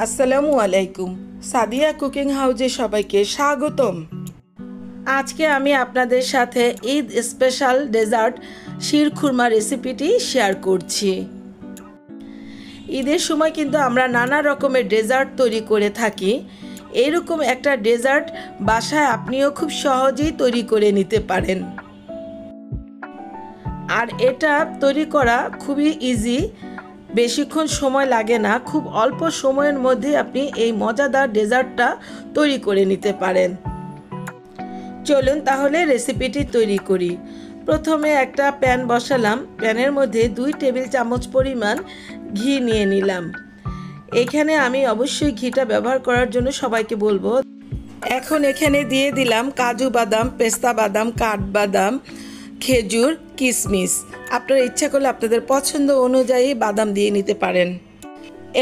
আসসালামু আলাইকুম। সাদিয়া কুকিং হাউজে সবাইকে স্বাগতম। আজকে আমি আপনাদের সাথে ঈদ স্পেশাল ডেজার্ট শিরখুরমা রেসিপিটি শেয়ার করছি। ঈদের সময় কিন্তু আমরা নানা রকমের ডেজার্ট তৈরি করে থাকি। এইরকম একটা ডেজার্ট বাসায় আপনিও খুব সহজেই তৈরি করে নিতে পারেন। আর এটা তৈরি করা খুবই ইজি, বেশিক্ষণ সময় লাগে না। খুব অল্প সময়ের মধ্যে আপনি এই মজাদার ডেজার্টটা তৈরি করে নিতে পারেন। চলুন তাহলে রেসিপিটি তৈরি করি। প্রথমে একটা প্যান বসালাম। প্যানের মধ্যে 2 টেবিল চামচ পরিমাণ ঘি নিয়ে নিলাম। এখানে আমি অবশ্যই ঘিটা ব্যবহার করার জন্য সবাইকে বলবো। এখন এখানে দিয়ে দিলাম কাজু বাদাম, পেস্তা বাদাম, কাঠবাদাম, খেজুর, কিশমিশ। আপনারা ইচ্ছা করলে আপনাদের পছন্দ অনুযায়ী বাদাম দিয়ে নিতে পারেন।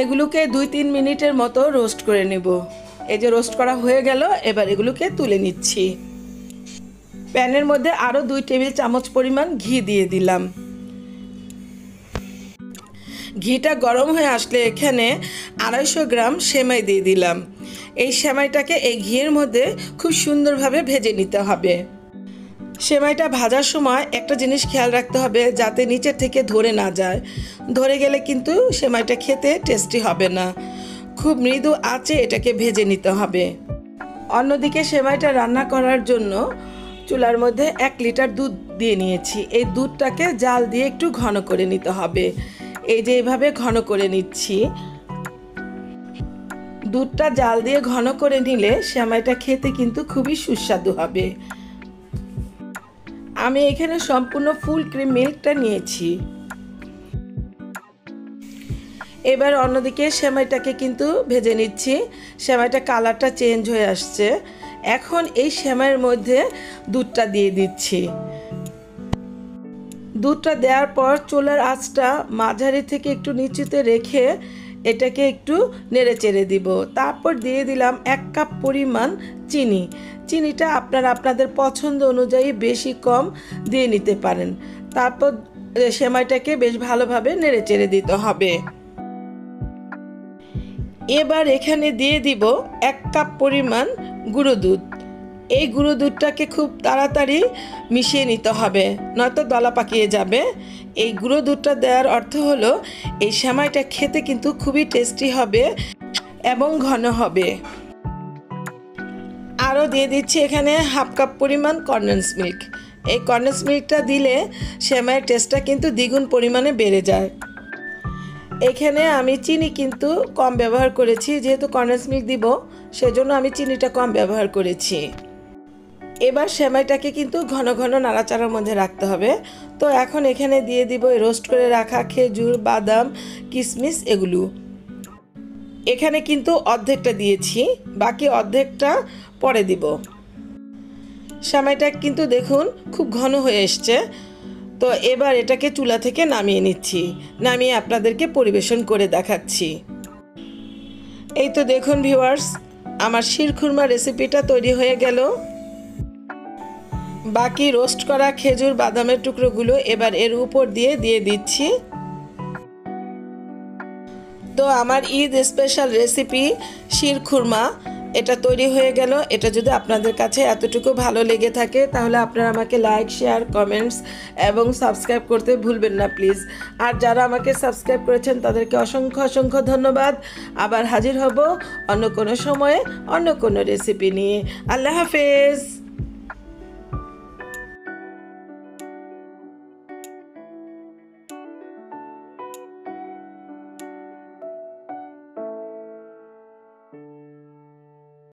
এগুলোকে 2-3 মিনিটের মতো রোস্ট করে নেব। এই যে রোস্ট করা হয়ে গেল, এবার এগুলোকে তুলে নিচ্ছি। প্যানের মধ্যে আরও 2 টেবিল চামচ পরিমাণ ঘি দিয়ে দিলাম। ঘিটা গরম হয়ে আসলে এখানে 250 গ্রাম সেমাই দিয়ে দিলাম। এই সেমাইটাকে এই ঘিয়ের মধ্যে খুব সুন্দরভাবে ভেজে নিতে হবে। সেমাইটা ভাজার সময় একটা জিনিস খেয়াল রাখতে হবে, যাতে নিচের থেকে ধরে না যায়। ধরে গেলে কিন্তু সেমাইটা খেতে টেস্টি হবে না। খুব মৃদু আঁচে এটাকে ভেজে নিতে হবে। অন্যদিকে সেমাইটা রান্না করার জন্য চুলার মধ্যে 1 লিটার দুধ দিয়ে নিয়েছি। এই দুধটাকে জাল দিয়ে একটু ঘন করে নিতে হবে। এই যে এভাবে ঘন করে নিচ্ছি। দুধটা জাল দিয়ে ঘন করে নিলে সেমাইটা খেতে কিন্তু খুবই সুস্বাদু হবে। আমি এখানে সম্পূর্ণ ফুল ক্রিম মিল্কটা নিয়েছি। এবার অন্যদিকে সেমাইটাকে কিন্তু ভেজে নিচ্ছি। সেমাইটা কালারটা চেঞ্জ হয়ে আসছে। এখন এই সেমাইয়ের মধ্যে দুধটা দিয়ে দিচ্ছি। দুধটা দেওয়ার পর চুলার আঁচটা মাঝারি থেকে একটু নিচুতে রেখে এটাকে একটু নেড়ে চেড়ে দিব। তারপর দিয়ে দিলাম 1 কাপ পরিমাণ চিনি। চিনিটা আপনারা আপনাদের পছন্দ অনুযায়ী বেশি কম দিয়ে নিতে পারেন। তারপর সেমাইটাকে বেশ ভালোভাবে নেড়ে চেড়ে দিতে হবে। এবার এখানে দিয়ে দিব 1 কাপ পরিমাণ গুঁড়ো দুধ। এই গুঁড়ো দুধটাকে খুব তাড়াতাড়ি মিশিয়ে নিতে হবে, নয়তো দলা পাকিয়ে যাবে। এই গুঁড়ো দুধটা দেওয়ার অর্থ হলো এই সেমাইটা খেতে কিন্তু খুবই টেস্টি হবে এবং ঘন হবে। আরও দিয়ে দিচ্ছি এখানে 1/2 কাপ পরিমাণ কনডেন্স মিল্ক। এই কনডেন্স মিল্কটা দিলে সেমাইয়ের টেস্টটা কিন্তু দ্বিগুণ পরিমাণে বেড়ে যায়। এখানে আমি চিনি কিন্তু কম ব্যবহার করেছি, যেহেতু কনডেন্স মিল্ক দিব সেজন্য আমি চিনিটা কম ব্যবহার করেছি। এবার সেমাইটাকে কিন্তু ঘন ঘন নাড়াচাড়ার মধ্যে রাখতে হবে। তো এখন এখানে দিয়ে দিব রোস্ট করে রাখা খেজুর, বাদাম, কিশমিশ এগুলো। এখানে কিন্তু অর্ধেকটা দিয়েছি, বাকি অর্ধেকটা পরে দিব। সেমাইটা কিন্তু দেখুন খুব ঘন হয়ে এসছে। তো এবার এটাকে চুলা থেকে নামিয়ে নিচ্ছি। নামিয়ে আপনাদেরকে পরিবেশন করে দেখাচ্ছি। এই তো দেখুন ভিউয়ার্স, আমার শিরখুরমা রেসিপিটা তৈরি হয়ে গেল। বাকি রোস্ট করা খেজুর, বাদামের টুকরোগুলো এবার এর উপর দিয়ে দিচ্ছি। তো আমার ঈদ স্পেশাল রেসিপি শিরখুরমা এটা তৈরি হয়ে গেল। এটা যদি আপনাদের কাছে এতটুকু ভালো লেগে থাকে তাহলে আপনারা আমাকে লাইক, শেয়ার, কমেন্টস এবং সাবস্ক্রাইব করতে ভুলবেন না প্লিজ। আর যারা আমাকে সাবস্ক্রাইব করেছেন তাদেরকে অসংখ্য অসংখ্য ধন্যবাদ। আবার হাজির হব অন্য কোনো সময়ে অন্য কোনো রেসিপি নিয়ে। আল্লাহ হাফেজ।